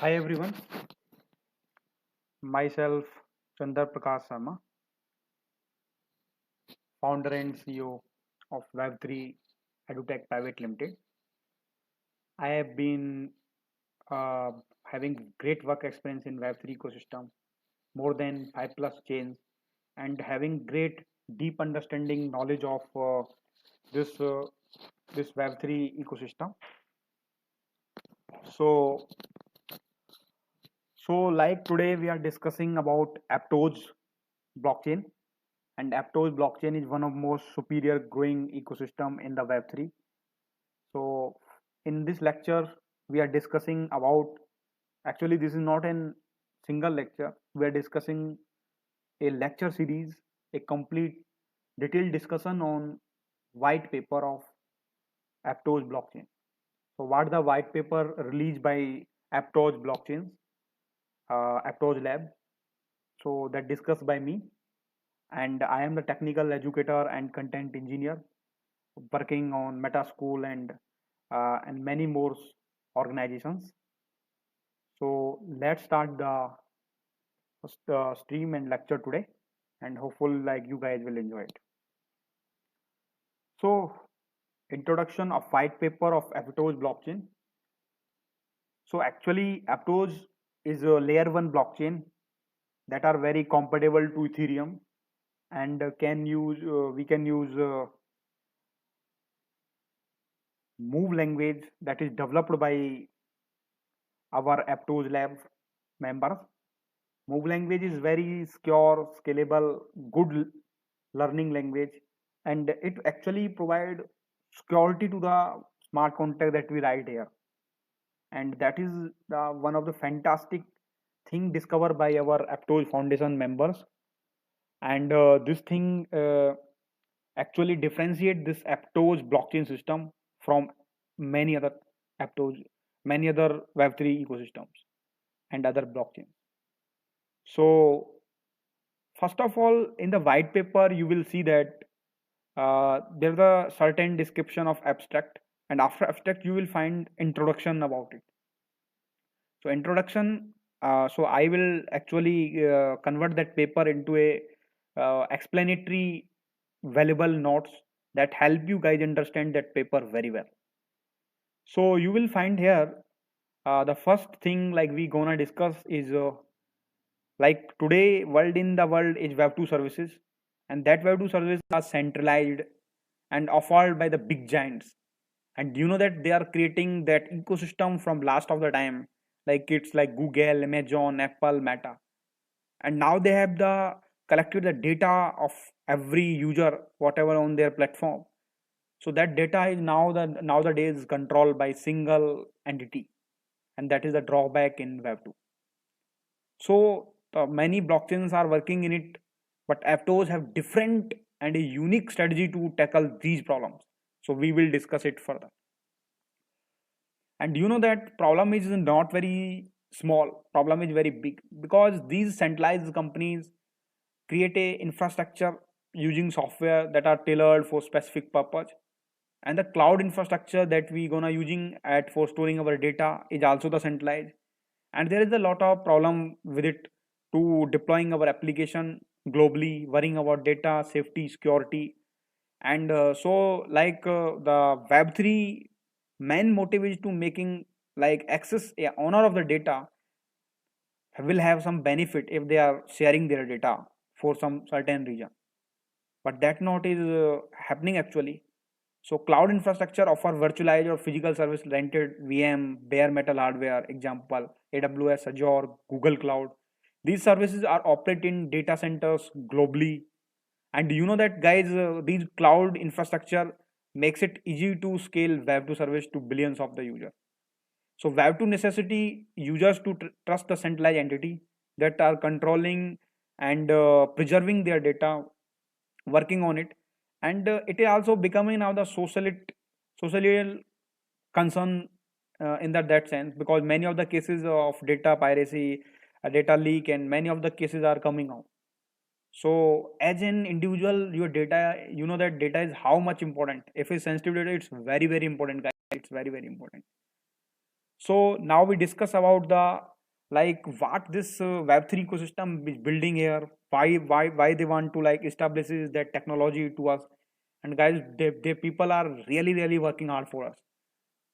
Hi everyone, myself Chandra Prakash Sharma, founder and CEO of Web3 EduTech Private Limited. I have been uh, having great work experience in Web3 ecosystem, more than 5+ chains, and having great deep understanding knowledge of this uh, this Web3 ecosystem. So like today we are discussing about Aptos blockchain, and Aptos blockchain is one of most superior growing ecosystem in the Web3. So in this lecture, we are discussing about, actually this is not a single lecture. We are discussing a lecture series, a complete detailed discussion on white paper of Aptos blockchain. So what the white paper released by Aptos blockchains, Aptos Lab. So that discussed by me, and I am the technical educator and content engineer working on Meta School and many more organizations. So let's start the stream and lecture today, and hopefully, like you guys will enjoy it. So, introduction of white paper of Aptos blockchain. So actually, Aptos is a layer one blockchain that are very compatible to Ethereum and can use we can use Move language that is developed by our Aptos Labs members. Move language is very secure, scalable, good learning language, and it actually provide security to the smart contract that we write here, and that is one of the fantastic thing discovered by our Aptos Foundation members, and this thing actually differentiate this Aptos blockchain system from many other Aptos, many other Web3 ecosystems and other blockchains. So first of all, in the white paper, you will see that there's a certain description of abstract, and after abstract, you will find introduction about it. So introduction. So I will actually convert that paper into a explanatory, valuable notes that help you guys understand that paper very well. So you will find here the first thing like we gonna discuss is like today world in the world is Web2 services, and that Web2 services are centralized and offered by the big giants, and you know that they are creating that ecosystem from last of the time, like it's like Google, Amazon, Apple, Meta, and now they have the collected the data of every user whatever on their platform. So that data is nowadays controlled by single entity, and that is the drawback in Web2. So many blockchains are working in it, but Aptos have different and a unique strategy to tackle these problems. So we will discuss it further. And you know that problem is not very small. Problem is very big because these centralized companies create a infrastructure using software that are tailored for specific purpose, and the cloud infrastructure that we gonna using at for storing our data is also the centralized, and there is a lot of problem with it to deploying our application globally, worrying about data safety, security, and the Web3 main motive is to making like access a owner of the data will have some benefit if they are sharing their data for some certain region, but that not is happening actually. So cloud infrastructure offer virtualized or physical service rented VM, bare metal hardware, example AWS, Azure, Google Cloud. These services are operated in data centers globally. And you know that guys, these cloud infrastructure makes it easy to scale Web2 service to billions of the user. So Web2 necessity users to trust the centralized entity that are controlling and preserving their data, working on it, and it is also becoming now the social concern in that sense, because many of the cases of data piracy, data leak, and many of the cases are coming out. So as an individual, your data, you know that data is how much important. If it's sensitive data, it's very important, guys. It's very important. So now we discuss about the like what this Web3 ecosystem is building here. Why they want to like establishes that technology to us. And guys, they people are really working hard for us.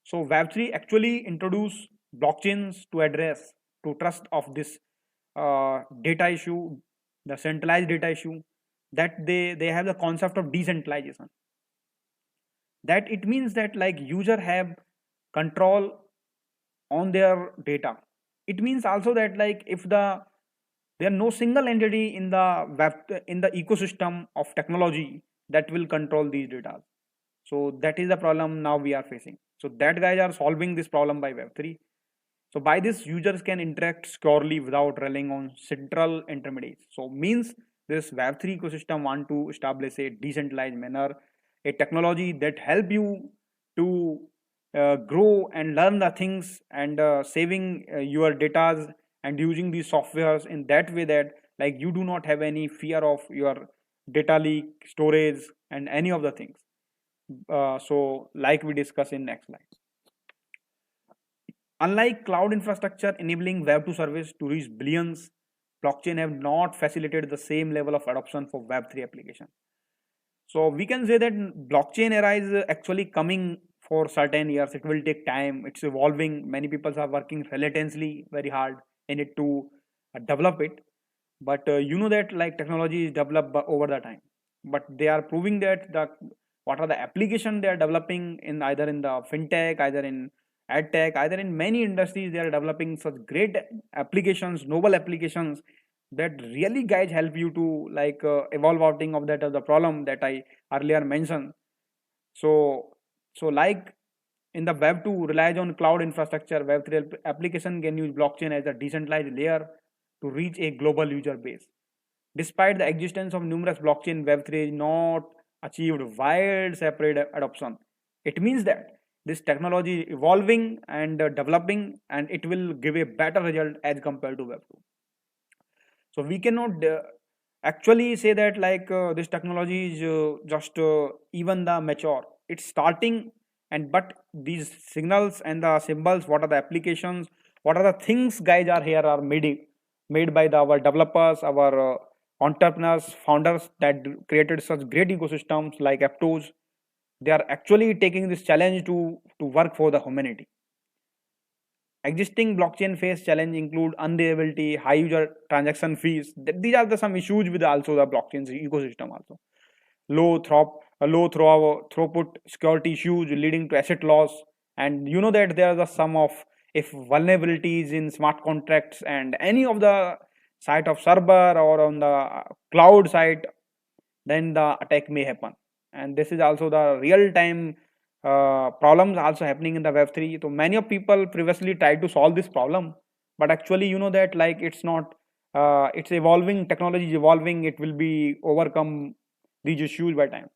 So Web3 actually introduce blockchains to address to trust of this data issue, the centralized data issue, that they have the concept of decentralization. That it means that like user have control on their data. It means also that like if there are no single entity in the web in the ecosystem of technology that will control these data. So that is the problem now we are facing. So that guys are solving this problem by Web3. So by this, users can interact securely without relying on central intermediaries. So means this Web3 ecosystem want to establish a decentralized manner, a technology that help you to grow and learn the things and saving your data and using these softwares in that way that like you do not have any fear of your data leak, storage, and any of the things. So like we discuss in next slide. Unlike cloud infrastructure enabling Web2 service to reach billions, blockchain have not facilitated the same level of adoption for Web3 application. So we can say that blockchain era is actually coming for certain years. It will take time. It's evolving. Many people are working relentlessly very hard in it to develop it. But you know that like technology is developed over the time. But they are proving that the what are the application they are developing in either in the fintech, either in ad tech, either in many industries they are developing such great applications, noble applications that really guys help you to like evolve outing of that of the problem that I earlier mentioned. So like in the web 2 relies on cloud infrastructure, web 3 application can use blockchain as a decentralized layer to reach a global user base. Despite the existence of numerous blockchain, web 3 is not achieved wide separate adoption. It means that this technology is evolving and developing and it will give a better result as compared to web 2. So we cannot actually say that like this technology is just even the mature, it's starting. And but these signals and the symbols, what are the applications, what are the things guys are here are made by our developers, our entrepreneurs, founders that created such great ecosystems like Aptos. They are actually taking this challenge to work for the humanity. Existing blockchain face challenge include unreliability, high user transaction fees. These are the some issues with also the blockchain ecosystem also. Low throughput security issues leading to asset loss. And you know that there are the sum of if vulnerabilities in smart contracts and any of the site of server or on the cloud site, then the attack may happen. And this is also the real time problems also happening in the web3. So many of people previously tried to solve this problem, but actually you know that like it's not it's evolving, technology is evolving, it will be overcome these issues by time.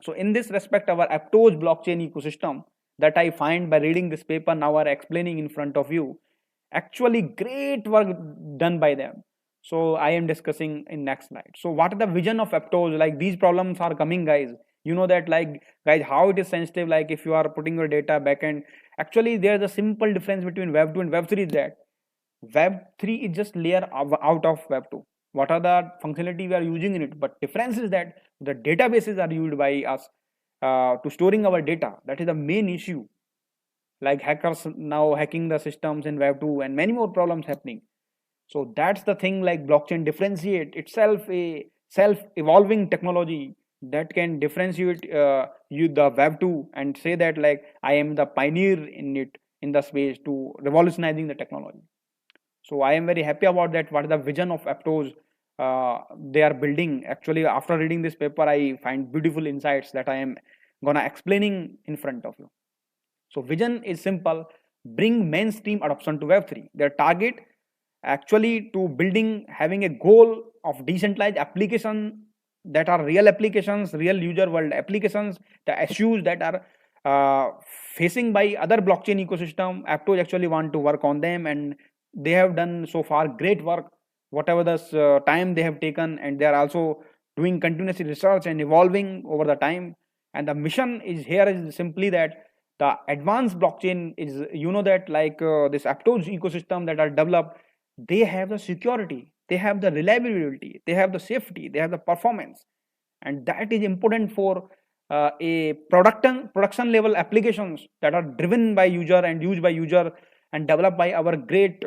So in this respect, our Aptos blockchain ecosystem that I find by reading this paper now are explaining in front of you, actually great work done by them. So I am discussing in next slide. So what are the vision of Aptos? Like these problems are coming, guys. You know that like guys how it is sensitive. Like if you are putting your data backend, actually there's a simple difference between Web 2 and Web 3 is that Web 3 is just layer out of Web 2. What are the functionality we are using in it? But difference is that the databases are used by us to storing our data. That is the main issue. Like hackers now hacking the systems in Web 2 and many more problems happening. So that's the thing like blockchain differentiate itself a self-evolving technology that can differentiate you the Web 2 and say that like I am the pioneer in it in the space to revolutionizing the technology. So I am very happy about that. What is the vision of Aptos they are building? Actually, after reading this paper, I find beautiful insights that I am gonna explaining in front of you. So vision is simple: bring mainstream adoption to Web3. Their target actually to building having a goal of decentralized application that are real applications, real user world applications, the issues that are facing by other blockchain ecosystem. Aptos actually want to work on them, and they have done so far great work. Whatever the time they have taken, and they are also doing continuous research and evolving over the time. And the mission is here is simply that The advanced blockchain is, you know, that like this Aptos ecosystem that are developed, they have the security, they have the reliability, they have the safety, they have the performance, and that is important for a production level applications that are driven by user and used by user and developed by our great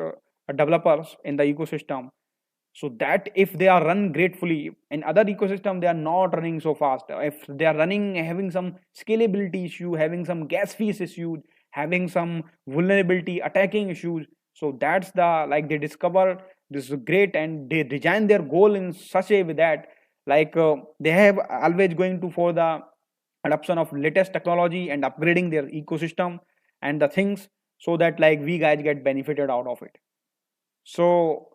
developers in the ecosystem, so that if they are run gratefully in other ecosystem, they are not running so fast. If they are running having some scalability issue, having some gas fees issues, having some vulnerability attacking issues, so that's the like they discover this is great and they design their goal in such a way that like they have always going to for the adoption of latest technology and upgrading their ecosystem and the things, so that like we guys get benefited out of it. So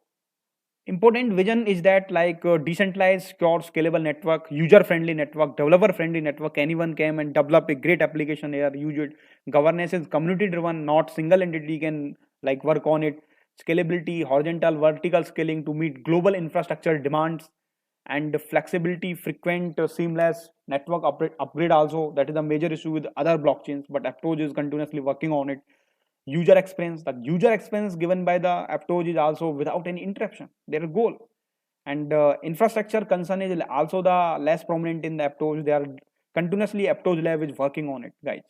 important vision is that like decentralized, secure, scalable network, user-friendly network, developer-friendly network. Anyone can and develop a great application here. Use it. Governance is community-driven, not single entity can like work on it. Scalability, horizontal, vertical scaling to meet global infrastructure demands, and flexibility, frequent, seamless network upgrade. Also, that is a major issue with other blockchains, but Aptos is continuously working on it. User experience, the user experience given by the Aptos is also without any interruption, their goal. And infrastructure concern is also the less prominent in the Aptos. They are continuously, Aptos Lab is working on it, guys.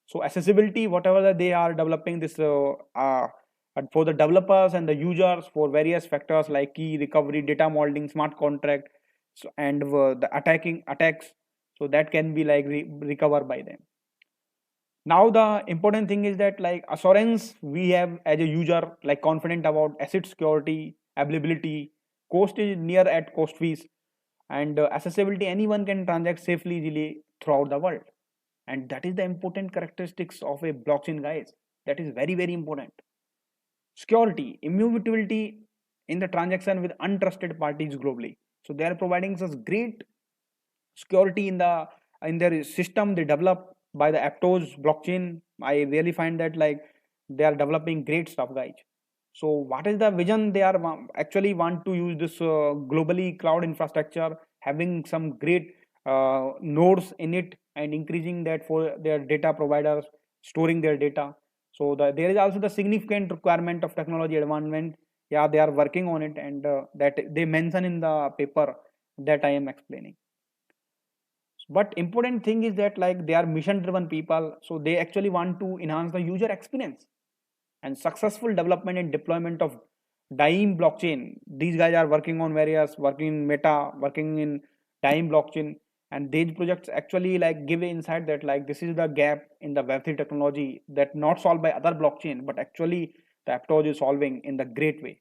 So accessibility, whatever that they are developing this and for the developers and the users for various factors like key recovery, data modeling, smart contract, so, and the attacking attacks, so that can be like recovered by them. Now the important thing is that like assurance, we have as a user like confident about asset security, availability, cost is near at cost fees, and accessibility, anyone can transact safely easily throughout the world, and that is the important characteristics of a blockchain, guys. That is very very important. Security, immutability in the transaction with untrusted parties globally, so they are providing us great security in their system they develop by the Aptos blockchain. I really find that like they are developing great stuff, guys. So what is the vision? They are actually want to use this globally cloud infrastructure, having some great nodes in it and increasing that for their data providers, storing their data. So there is also the significant requirement of technology advancement. Yeah, they are working on it, and that they mention in the paper that I am explaining. But important thing is that like they are mission driven people, so they actually want to enhance the user experience and successful development and deployment of Dime blockchain. These guys are working on various, working in Meta, working in Dime blockchain, and these projects actually like give an insight that like this is the gap in the Web3 technology that not solved by other blockchain, but actually the Aptos is solving in the great way.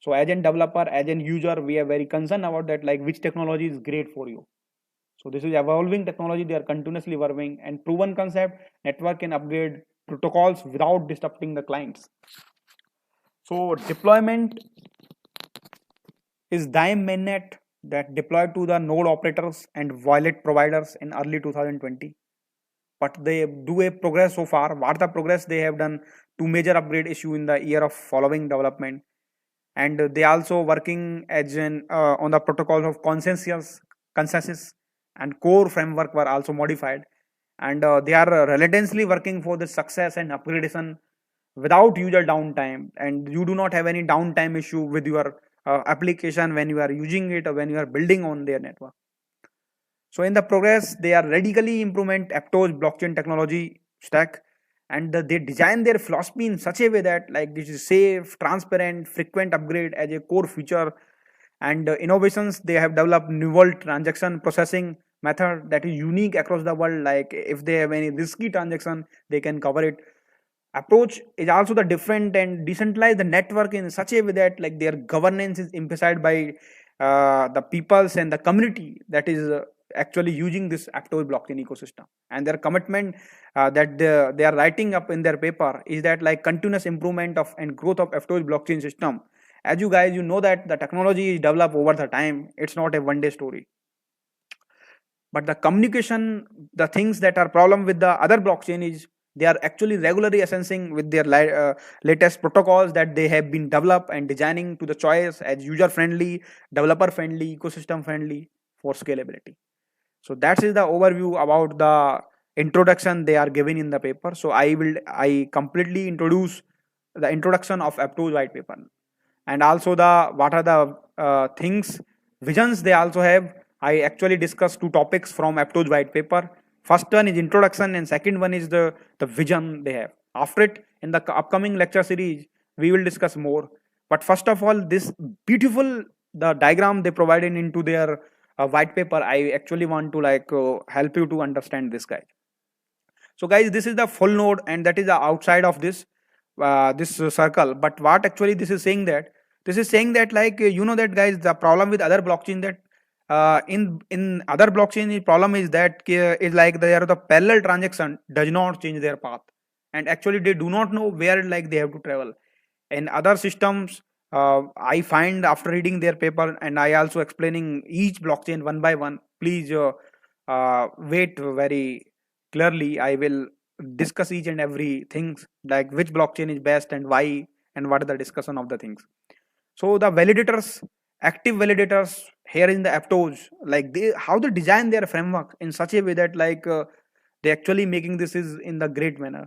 So as a developer, as a user, we are very concerned about that like which technology is great for you. So this is evolving technology. They are continuously evolving and proven concept. Network can upgrade protocols without disrupting the clients. So deployment is Dime mainnet that deployed to the node operators and wallet providers in early 2020. But they do a progress so far. What the progress they have done? Two major upgrade issue in the year of following development, and they also working as an on the protocols of consensus and core framework were also modified, and they are relentlessly working for the success and upgradation without user downtime, and you do not have any downtime issue with your application when you are using it or when you are building on their network. So in the progress, they are radically implement Aptos blockchain technology stack, and they design their philosophy in such a way that like this is safe, transparent, frequent upgrade as a core feature, and innovations they have developed novel transaction processing method that is unique across the world. Like if they have any risky transaction, they can cover it. Approach is also the different and decentralize the network in such a way that like their governance is emphasized by the peoples and the community that is actually using this Aptos blockchain ecosystem, and their commitment that they are writing up in their paper is that like continuous improvement of and growth of Aptos blockchain system. As you guys, you know that the technology is developed over the time. It's not a one day story, but the communication, the things that are problem with the other blockchain is they are actually regularly assessing with their latest protocols that they have been developed and designing to the choice as user friendly, developer friendly, ecosystem friendly for scalability. So that is the overview about the introduction they are given in the paper. So I completely introduce the introduction of Aptos white paper, and also the what are the things visions they also have. I actually discussed two topics from Aptos white paper. First one is introduction, and second one is the vision they have. After it, in the upcoming lecture series, we will discuss more. But first of all, this beautiful the diagram they provided into their white paper, I actually want to help you to understand this, guys. So guys, this is the full node, and that is the outside of this circle. But what actually this is saying that, you know that, guys, the problem with other blockchain that in other blockchain the problem is that is like there are the parallel transaction does not change their path, and actually they do not know where like they have to travel. In other systems, I find after reading their paper, and I also explaining each blockchain one by one. Please wait very clearly. I will discuss each and every things, like which blockchain is best and why, and what are the discussion of the things. So the validators, active validators here in the Aptos, like they how they design their framework in such a way that they actually making this is in the great manner.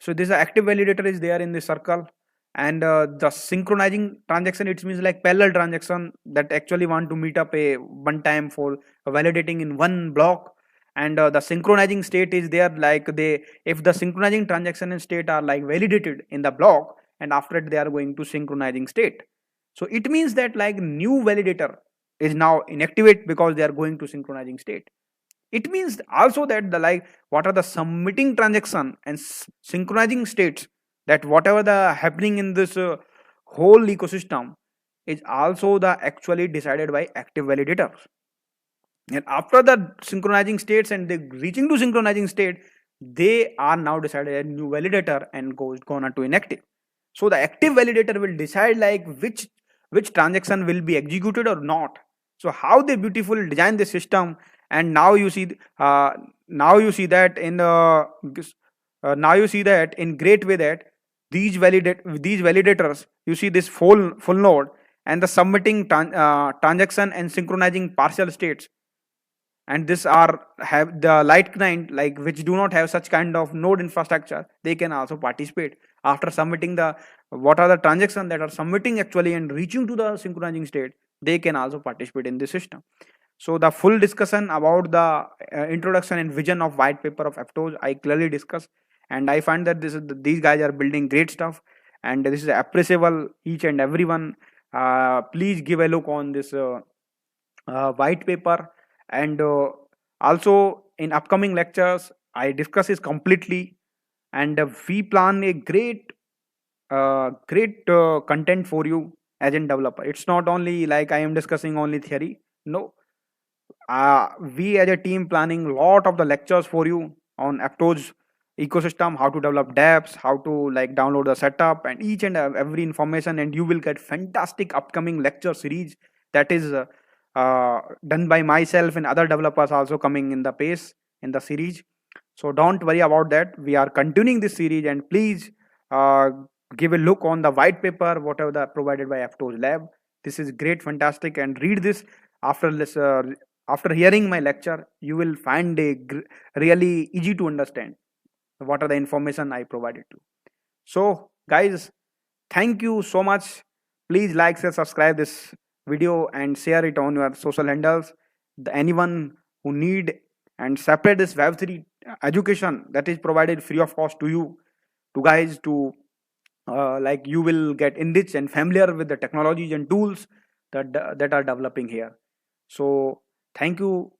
So this active validator is there in the circle, and the synchronizing transaction, it means like parallel transaction that actually want to meet up a one time for validating in one block. And the synchronizing state is there, like they if the synchronizing transaction and state are like validated in the block, and after it they are going to synchronizing state. So it means that like new validator is now inactivate because they are going to synchronizing state. It means also that the like what are the submitting transaction and synchronizing states, that whatever the happening in this whole ecosystem is also the actually decided by active validators. And after the synchronizing states and they reaching to synchronizing state, they are now decided a new validator and goes gonna to inactive. So the active validator will decide like which transaction will be executed or not. So how they beautifully design the system. And now you see now you see that in great way that these validators, you see this full node and the submitting transaction and synchronizing partial states, and this are have the light client like which do not have such kind of node infrastructure, they can also participate after submitting the what are the transactions that are submitting actually and reaching to the synchronizing state, they can also participate in the system. So the full discussion about the introduction and vision of white paper of Aptos I clearly discussed, and I find that these guys are building great stuff, and this is appreciable each and everyone. Please give a look on this white paper, and also in upcoming lectures I discuss this completely, and we plan a great content for you as a developer. It's not only like I am discussing only theory. No, we as a team planning lot of the lectures for you on Aptos ecosystem, how to develop dApps, how to like download the setup and each and every information, and you will get fantastic upcoming lecture series that is done by myself and other developers also coming in the pace in the series. So don't worry about that, we are continuing this series, and please uh, give a look on the white paper whatever the provided by Aptos Lab. This is great, fantastic, and read this after this after hearing my lecture. You will find a really easy to understand what are the information I provided to. So guys, thank you so much. Please like, share, subscribe this video and share it on your social handles. Anyone who need and separate this web3 education that is provided free of cost to you, to guys, to like you will get enriched and familiar with the technologies and tools that are developing here. So thank you,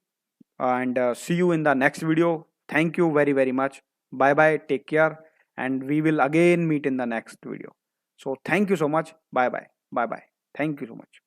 and see you in the next video. Thank you very much. Bye bye, take care, and we will again meet in the next video. So thank you so much. Bye bye. Thank you so much.